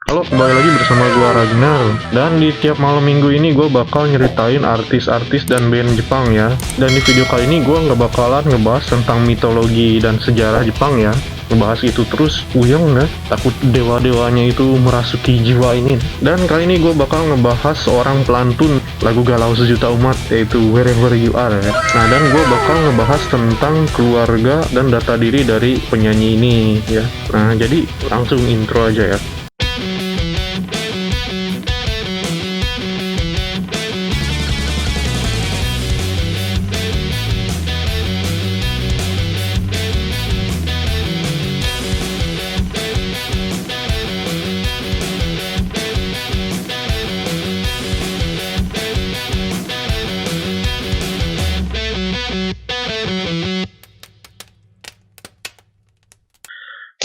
Halo, kembali lagi bersama gua Ragnar. Dan di tiap malam minggu ini gue bakal nyeritain artis-artis dan band Jepang ya. Dan di video kali ini gue nggak bakalan ngebahas tentang mitologi dan sejarah Jepang ya. Ngebahas itu terus uyang ya, takut dewa-dewanya itu merasuki jiwa ini. Dan kali ini gue bakal ngebahas seorang pelantun lagu galau sejuta umat, yaitu Wherever You Are ya. Nah, dan gue bakal ngebahas tentang keluarga dan data diri dari penyanyi ini ya. Nah, jadi langsung intro aja ya.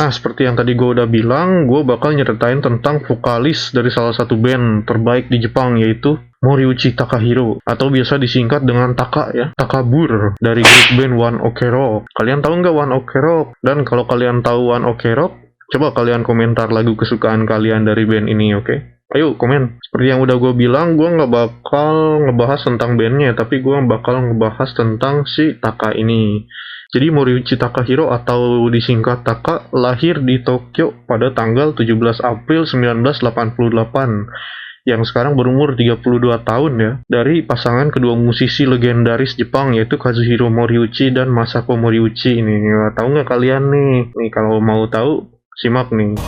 Nah, seperti yang tadi gue udah bilang, gue bakal nyeritain tentang vokalis dari salah satu band terbaik di Jepang, yaitu Moriuchi Takahiro, atau biasa disingkat dengan Taka ya, Takabur, dari grup band One Ok Rock. Kalian tahu nggak One Ok Rock? Dan kalau kalian tahu One Ok Rock, coba kalian komentar lagu kesukaan kalian dari band ini, oke? Ayo komen. Seperti yang udah gue bilang, gue nggak bakal ngebahas tentang bandnya, tapi gue bakal ngebahas tentang si Taka ini. Jadi Moriuchi Takahiro atau disingkat Taka lahir di Tokyo pada tanggal 17 April 1988 yang sekarang berumur 32 tahun ya, dari pasangan kedua musisi legendaris Jepang yaitu Kazuhiro Moriuchi dan Masako Moriuchi ini. Tahu nggak kalian nih? Nih kalau mau tahu simak nih.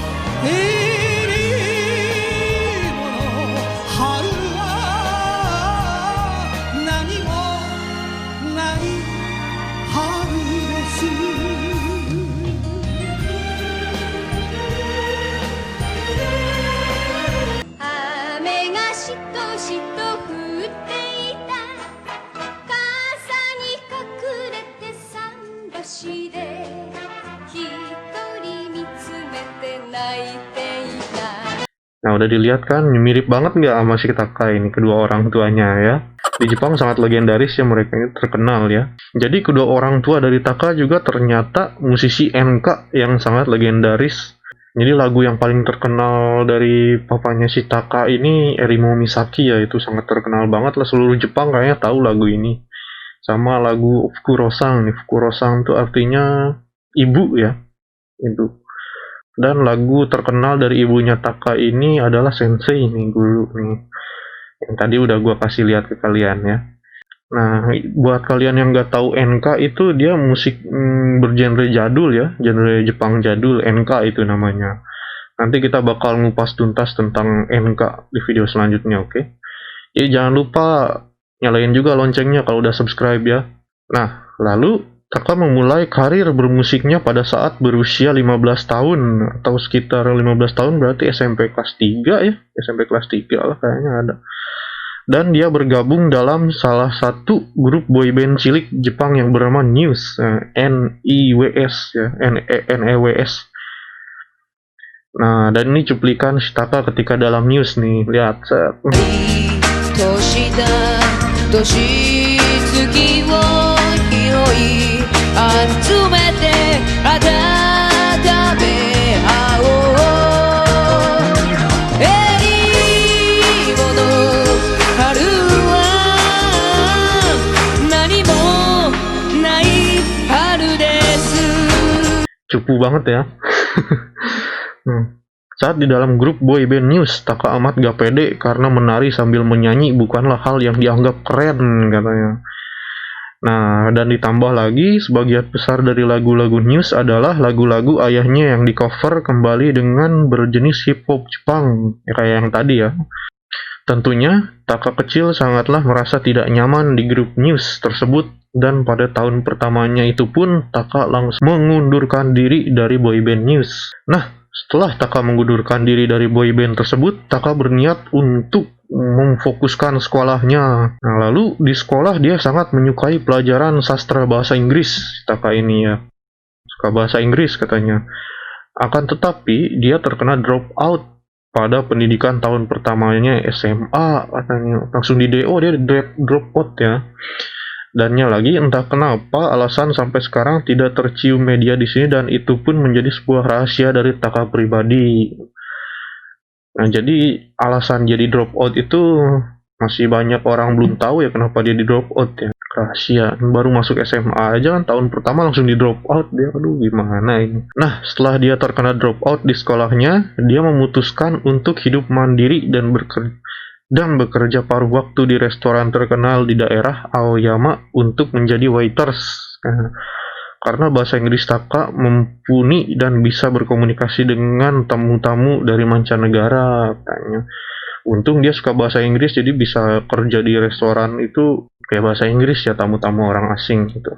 Nah, udah dilihat kan, mirip banget nggak sama si Taka ini, kedua orang tuanya ya. Di Jepang sangat legendaris ya, mereka ini terkenal ya. Jadi kedua orang tua dari Taka juga ternyata musisi NK yang sangat legendaris. Jadi lagu yang paling terkenal dari papanya si Taka ini Erimo Misaki ya, itu sangat terkenal banget lah, seluruh Jepang kayaknya tahu lagu ini. Sama lagu Fukurosang nih, Fukurosang itu artinya ibu ya, itu. Dan lagu terkenal dari ibunya Taka ini adalah Sensei nih, dulu nih. Yang tadi udah gua kasih lihat ke kalian ya. Nah, buat kalian yang nggak tahu NK itu dia musik bergenre jadul ya, genre Jepang jadul, NK itu namanya. Nanti kita bakal ngupas tuntas tentang NK di video selanjutnya, oke? Jadi jangan lupa nyalain juga loncengnya kalau udah subscribe ya. Nah, lalu Taka memulai karir bermusiknya pada saat berusia 15 tahun, atau sekitar 15 tahun berarti SMP kelas 3 ya, SMP kelas 3 lah kayaknya ada. Dan dia bergabung dalam salah satu grup boyband cilik Jepang yang bernama NEWS, N-I-W-S ya, N-E-W-S. Nah, dan ini cuplikan Taka ketika dalam NEWS nih, lihat. Cupu banget ya. Saat di dalam grup boyband NEWS, Taka amat gak pede karena menari sambil menyanyi bukanlah hal yang dianggap keren katanya. Nah, dan ditambah lagi, sebagian besar dari lagu-lagu NEWS adalah lagu-lagu ayahnya yang di cover kembali dengan berjenis hip hop Jepang, ya, kayak yang tadi ya. Tentunya, Taka kecil sangatlah merasa tidak nyaman di grup NEWS tersebut, dan pada tahun pertamanya itu pun Taka langsung mengundurkan diri dari boyband NEWS. Nah, setelah Taka mengundurkan diri dari boyband tersebut, Taka berniat untuk memfokuskan sekolahnya. Nah, lalu di sekolah dia sangat menyukai pelajaran sastra bahasa Inggris, Taka ini ya. Suka bahasa Inggris katanya. Akan tetapi, dia terkena drop out pada pendidikan tahun pertamanya SMA katanya. Langsung di DO dia drop out ya. Dannya lagi entah kenapa alasan sampai sekarang tidak tercium media di sini, dan itu pun menjadi sebuah rahasia dari Taka pribadi. Nah, jadi alasan jadi drop out itu masih banyak orang belum tahu ya kenapa dia di drop out ya. Rahasia. Baru masuk SMA aja kan tahun pertama langsung di drop out dia. Aduh, gimana ini. Nah, setelah dia terkena drop out di sekolahnya, dia memutuskan untuk hidup mandiri dan bekerja paruh waktu di restoran terkenal di daerah Aoyama untuk menjadi waiters. Nah, karena bahasa Inggris Taka mumpuni dan bisa berkomunikasi dengan tamu-tamu dari mancanegara katanya. Untung dia suka bahasa Inggris jadi bisa kerja di restoran itu kayak bahasa Inggris ya, tamu-tamu orang asing gitu.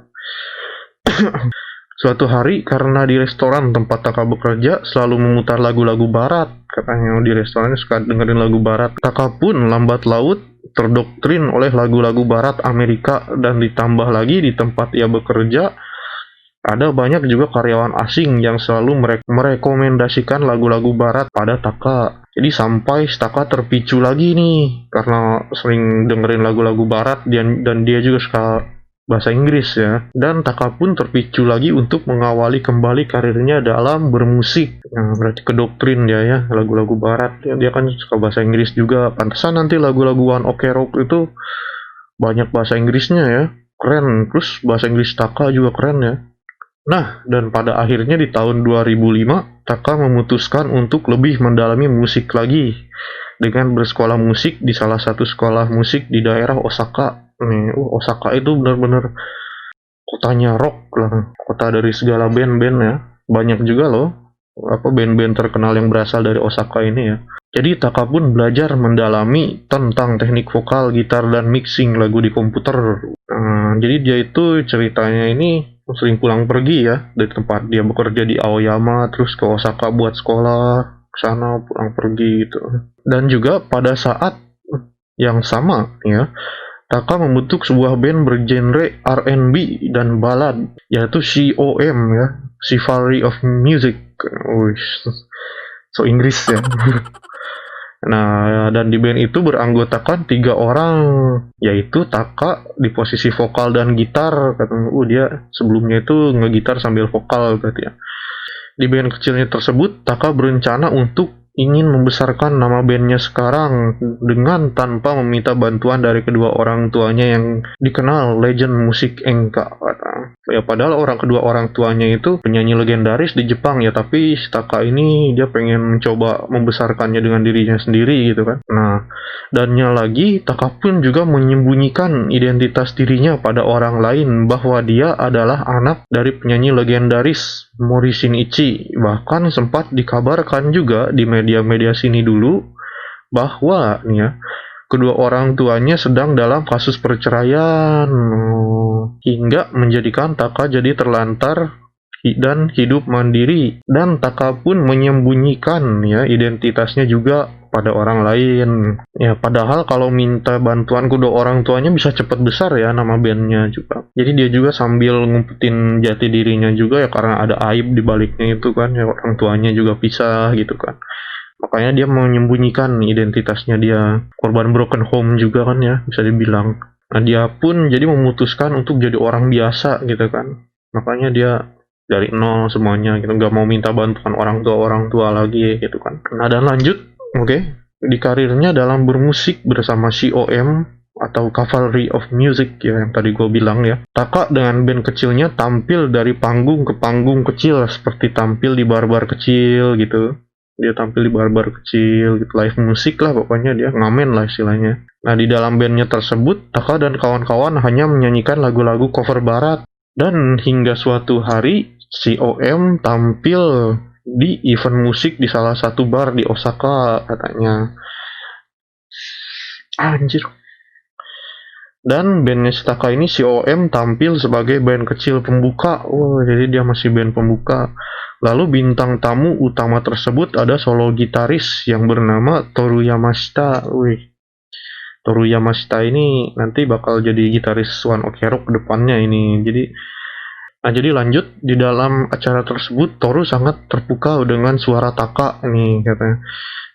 Suatu hari karena di restoran tempat Taka bekerja selalu memutar lagu-lagu barat, katanya di restorannya suka dengerin lagu barat. Taka pun lambat laut terdoktrin oleh lagu-lagu barat Amerika, dan ditambah lagi di tempat ia bekerja ada banyak juga karyawan asing yang selalu merekomendasikan lagu-lagu barat pada Taka. Jadi sampai Taka terpicu lagi nih karena sering dengerin lagu-lagu barat dan dia juga suka bahasa Inggris ya. Dan Taka pun terpicu lagi untuk mengawali kembali karirnya dalam bermusik. Nah, berarti kedoktrin dia ya, lagu-lagu barat. Dia kan suka bahasa Inggris juga. Pantesan nanti lagu-lagu One Ok Rock itu banyak bahasa Inggrisnya ya. Keren. Terus bahasa Inggris Taka juga keren ya. Nah, dan pada akhirnya di tahun 2005, Taka memutuskan untuk lebih mendalami musik lagi dengan bersekolah musik di salah satu sekolah musik di daerah Osaka. Nih, Osaka itu benar-benar kotanya rock lah, kota dari segala band-band ya. Banyak juga loh band-band terkenal yang berasal dari Osaka ini ya. Jadi Taka pun belajar mendalami tentang teknik vokal, gitar, dan mixing lagu di komputer. Jadi dia itu ceritanya ini sering pulang pergi ya dari tempat dia bekerja di Aoyama terus ke Osaka buat sekolah, ke sana pulang pergi gitu. Dan juga pada saat yang sama ya, Taka membentuk sebuah band bergenre R&B dan ballad, yaitu COM ya, Chivalry of Music. So Inggris ya. Nah, dan di band itu beranggotakan 3 orang, yaitu Taka di posisi vokal dan gitar. Katanya, dia sebelumnya itu ngegitar sambil vokal berarti ya. Di band kecilnya tersebut, Taka berencana untuk ingin membesarkan nama bandnya sekarang dengan tanpa meminta bantuan dari kedua orang tuanya yang dikenal legend musik enka. Ya padahal kedua orang tuanya itu penyanyi legendaris di Jepang ya, tapi Taka ini dia pengen mencoba membesarkannya dengan dirinya sendiri gitu kan. Nah, dannya lagi Taka pun juga menyembunyikan identitas dirinya pada orang lain bahwa dia adalah anak dari penyanyi legendaris Mori Shinichi. Bahkan sempat dikabarkan juga di media-media sini dulu bahwa nih ya, kedua orang tuanya sedang dalam kasus perceraian, hingga menjadikan Taka jadi terlantar dan hidup mandiri. Dan Taka pun menyembunyikan ya identitasnya juga pada orang lain. Ya padahal kalau minta bantuan kedua orang tuanya bisa cepat besar ya nama bandnya juga. Jadi dia juga sambil ngumpetin jati dirinya juga ya, karena ada aib di baliknya itu kan ya, orang tuanya juga pisah gitu kan. Makanya dia menyembunyikan identitasnya, dia korban broken home juga kan ya, bisa dibilang. Nah dia pun jadi memutuskan untuk jadi orang biasa gitu kan. Makanya dia dari nol semuanya gitu, nggak mau minta bantuan orang tua lagi gitu kan. Nah dan lanjut, oke, di karirnya dalam bermusik bersama COM atau Cavalry of Music ya yang tadi gue bilang ya, Taka dengan band kecilnya tampil dari panggung ke panggung kecil, seperti tampil di bar-bar kecil gitu. Dia tampil di bar-bar kecil gitu, live musik lah pokoknya, dia ngamen lah istilahnya. Nah di dalam bandnya tersebut, Taka dan kawan-kawan hanya menyanyikan lagu-lagu cover barat. Dan hingga suatu hari COM tampil di event musik di salah satu bar di Osaka katanya. Anjir. Dan bandnya Taka ini COM tampil sebagai band kecil pembuka. Jadi dia masih band pembuka. Lalu bintang tamu utama tersebut ada solo gitaris yang bernama Toru Yamashita. Toru Yamashita ini nanti bakal jadi gitaris One Ok Rock ke depannya ini. Jadi lanjut, di dalam acara tersebut Toru sangat terpukau dengan suara Taka nih katanya.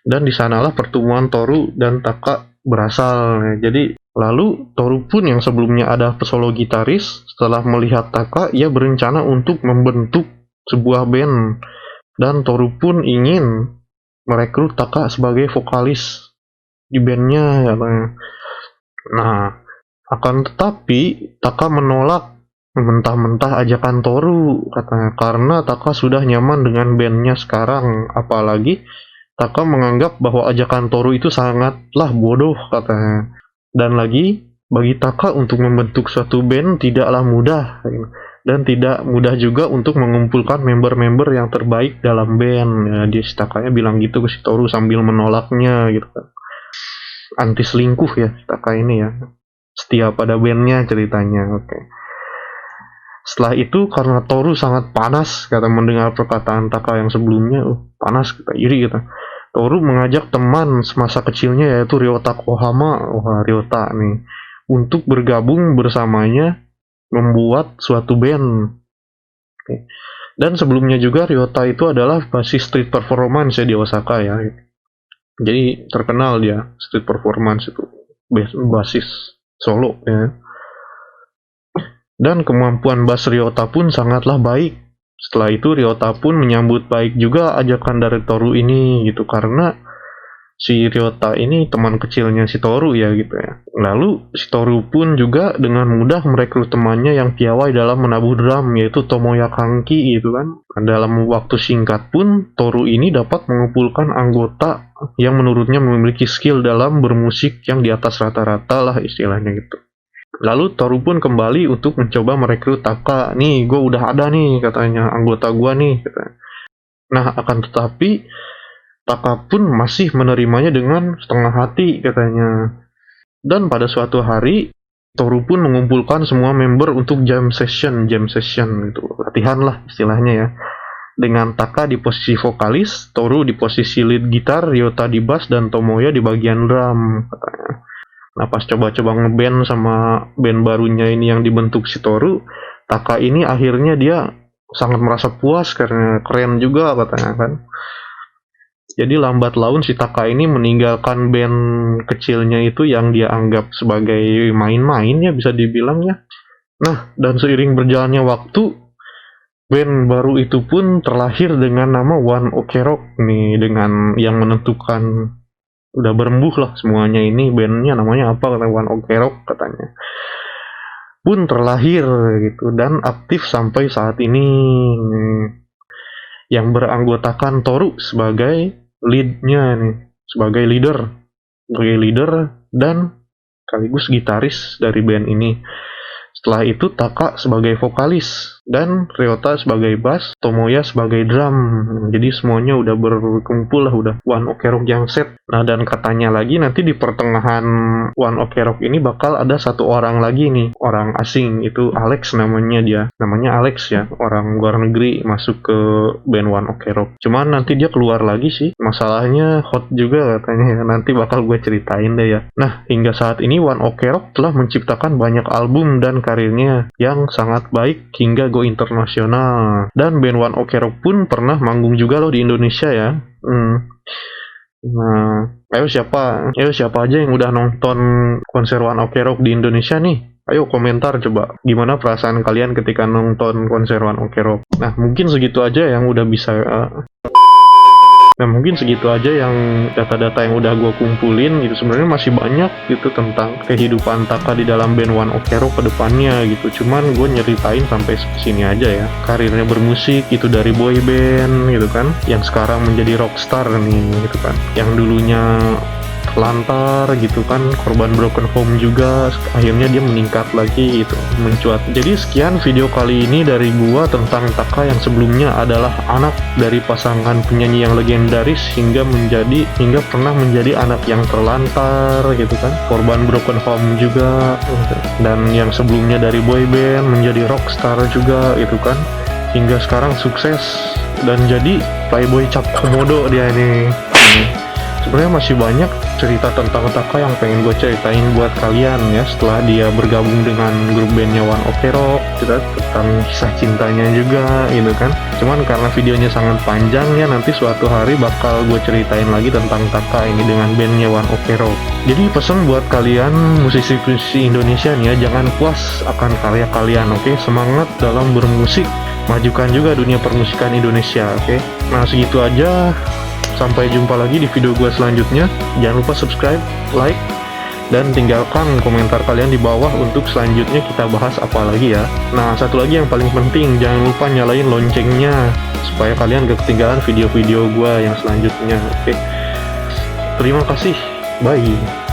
Dan di sanalah pertemuan Toru dan Taka berasal. Jadi lalu Toru pun yang sebelumnya ada solo gitaris, setelah melihat Taka ia berencana untuk membentuk sebuah band, dan Toru pun ingin merekrut Taka sebagai vokalis di bandnya katanya. Nah, akan tetapi Taka menolak mentah-mentah ajakan Toru katanya, karena Taka sudah nyaman dengan bandnya sekarang. Apalagi Taka menganggap bahwa ajakan Toru itu sangatlah bodoh katanya. Dan lagi, bagi Taka untuk membentuk suatu band tidaklah mudah, dan tidak mudah juga untuk mengumpulkan member-member yang terbaik dalam band. Ya, dia si Takanya bilang gitu ke si Toru sambil menolaknya gitu kan. Anti selingkuh ya Taka ini ya, setia pada bandnya ceritanya. Oke. Setelah itu, karena Toru sangat panas kata mendengar perkataan Taka yang sebelumnya, panas kita iri kita. Toru mengajak teman semasa kecilnya yaitu Ryota Kohama, Ryota nih, untuk bergabung bersamanya membuat suatu band. Oke. Dan sebelumnya juga Ryota itu adalah basis street performance ya di Osaka ya. Jadi terkenal dia street performance itu, basis solo ya. Dan kemampuan bass Ryota pun sangatlah baik. Setelah itu Ryota pun menyambut baik juga ajakan dari Toru ini gitu, karena si Ryota ini teman kecilnya si Toru ya gitu ya. Lalu si Toru pun juga dengan mudah merekrut temannya yang piawai dalam menabuh drum, yaitu Tomoya Kanki gitu kan. Dalam waktu singkat pun Toru ini dapat mengumpulkan anggota yang menurutnya memiliki skill dalam bermusik yang di atas rata-rata lah istilahnya gitu. Lalu Toru pun kembali untuk mencoba merekrut Taka. Nih, gue udah ada nih katanya anggota gue nih katanya. Nah, akan tetapi Taka pun masih menerimanya dengan setengah hati katanya. Dan pada suatu hari Toru pun mengumpulkan semua member untuk jam session gitu, latihan lah istilahnya ya. Dengan Taka di posisi vokalis, Toru di posisi lead gitar, Ryota di bass, dan Tomoya di bagian drum katanya. Nah, pas coba-coba ngeband sama band barunya ini yang dibentuk si Toru, Taka ini akhirnya dia sangat merasa puas karena keren juga katanya kan. Jadi lambat laun si Taka ini meninggalkan band kecilnya itu yang dia anggap sebagai main-main ya bisa dibilang ya. Nah, dan seiring berjalannya waktu, band baru itu pun terlahir dengan nama One Ok Rock nih, dengan yang menentukan udah berembuh lah semuanya ini bandnya namanya apa, kata One Ok Rock katanya pun terlahir gitu dan aktif sampai saat ini, yang beranggotakan Toru sebagai leadnya nih, sebagai leader dan sekaligus gitaris dari band ini. Setelah itu Taka sebagai vokalis dan Ryota sebagai bass, Tomoya sebagai drum. Jadi semuanya udah berkumpul lah, udah One Ok Rock yang set. Nah, dan katanya lagi nanti di pertengahan One Ok Rock ini bakal ada satu orang lagi nih, orang asing, itu Alex namanya dia. Namanya Alex ya, orang luar negeri masuk ke band One Ok Rock. Cuman nanti dia keluar lagi sih. Masalahnya hot juga katanya ya. Nanti bakal gue ceritain deh ya. Nah, hingga saat ini One Ok Rock telah menciptakan banyak album dan karirnya yang sangat baik hingga go internasional. Dan band One Ok Rock pun pernah manggung juga loh di Indonesia ya. Nah, ayo siapa aja yang udah nonton konser One Ok Rock di Indonesia nih? Ayo komentar coba, gimana perasaan kalian ketika nonton konser One Ok Rock? Nah, mungkin segitu aja yang udah bisa yang data-data yang udah gue kumpulin gitu. Sebenarnya masih banyak gitu tentang kehidupan Taka di dalam band One Ok Rock ke depannya gitu. Cuman gue nyeritain sampai sini aja ya. Karirnya bermusik itu dari boy band gitu kan, yang sekarang menjadi rockstar nih gitu kan. Yang dulunya lantar gitu kan, korban broken home juga, akhirnya dia meningkat lagi gitu, mencuat. Jadi sekian video kali ini dari gua tentang Taka yang sebelumnya adalah anak dari pasangan penyanyi yang legendaris hingga pernah menjadi anak yang terlantar gitu kan, korban broken home juga gitu. Dan yang sebelumnya dari boy band menjadi rockstar juga gitu kan, hingga sekarang sukses dan jadi playboy cap komodo dia ini. Sebenarnya masih banyak cerita tentang Taka yang pengen gue ceritain buat kalian ya, setelah dia bergabung dengan grup bandnya One Ok Rock, kita tentang kisah cintanya juga gitu kan. Cuman karena videonya sangat panjang ya, nanti suatu hari bakal gue ceritain lagi tentang Taka ini dengan bandnya One Ok Rock. Jadi pesan buat kalian musisi-musisi Indonesia nih ya, jangan puas akan karya kalian, oke? Semangat dalam bermusik, majukan juga dunia permusikan Indonesia, oke? Nah, segitu aja. Sampai jumpa lagi di video gue selanjutnya. Jangan lupa subscribe, like, dan tinggalkan komentar kalian di bawah untuk selanjutnya kita bahas apa lagi ya. Nah, satu lagi yang paling penting, jangan lupa nyalain loncengnya supaya kalian gak ketinggalan video-video gue yang selanjutnya. Oke, terima kasih, bye.